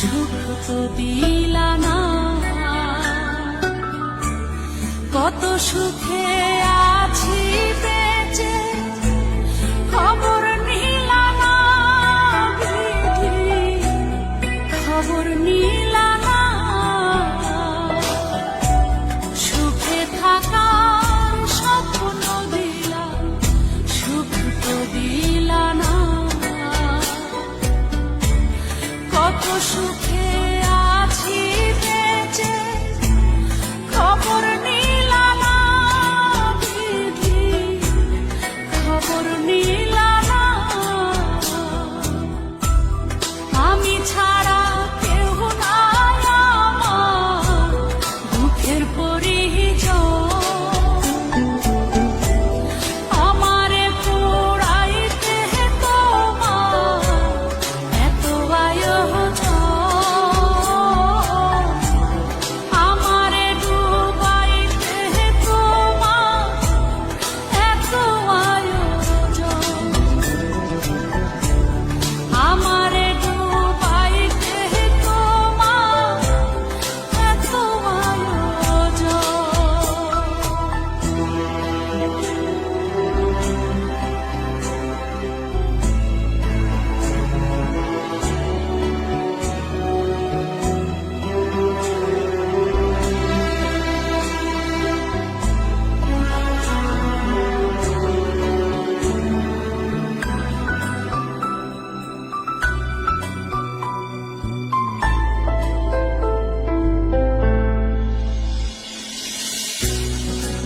সুখ তো দিলা না, কত সুখে আছি বেঁচে, খবর নিলা না বিধি, খবর নিলা না। সুখে থাকার স্বপ্ন দিলা, সুখ তো দিলা না, কত সুখে আছি বেঁচে, খবর নিলা না বিধি, খবর নিলা না। আমি ছাড়া কেউ নাই আমার দুঃখের পরিজন, আমারে পোড়াইতে তোমার এত আয়োজন, আমারে ডুবাইতে তোমার এত আয়োজন, আমারে ডুবাইতে তোমার এত আয়োজন।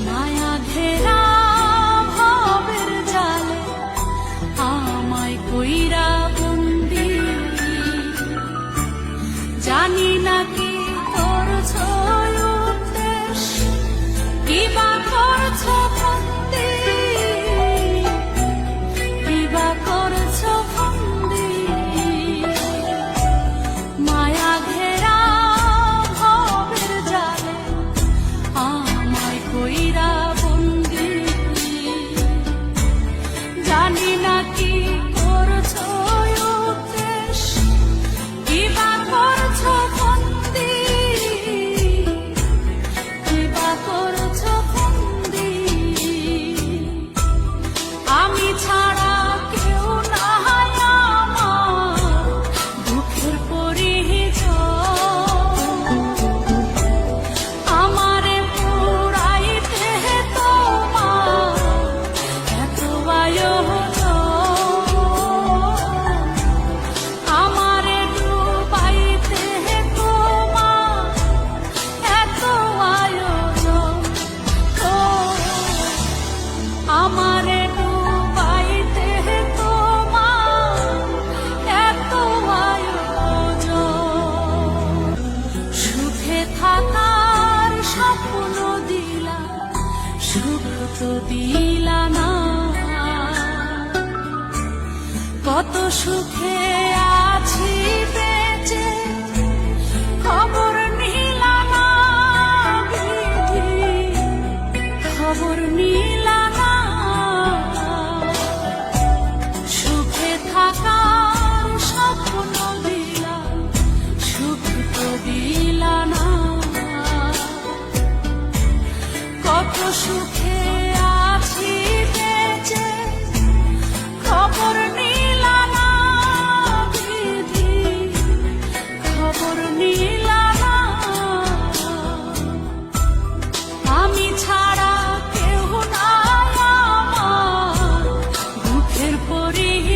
মায়া ঘেরা ভবের জালে আমায় কইরা বন্দি, জানি না কি করছো উদ্দেশ, কিবা করছো ফন্দি, কিবা করছো ফন্দি। মায়া ঘেরা ভবের জালে আমায় কইরা বন্দি, জানি না কি করছো উদ্দেশ, কিবা করছো ফন্দি, কিবা করছো ফন্দি। আমি ছাড়া কেউ নাই আমার দুঃখের পরিজন, আমারে পোড়াইতে তোমার এত আয়োজন, আমারে ডুবাইতে তোমার এত আয়োজন, আমারে ডুবাইতে তোমার এত আয়োজন। সুখে থাকার স্বপ্ন দিলা, সুখ তো দিলা না, কত সুখে আছি বেঁচে, খবর নিলা না বিধি, খবর নিলা না। সুখে থাকার স্বপ্ন দিলা, সুখ তো দিলা না, কত সুখে আছি বেঁচে, খবর নিলা না বিধি, খবর নিলা না। আমি ছাড়া কেউ নাই আমার দুঃখের পরিজন।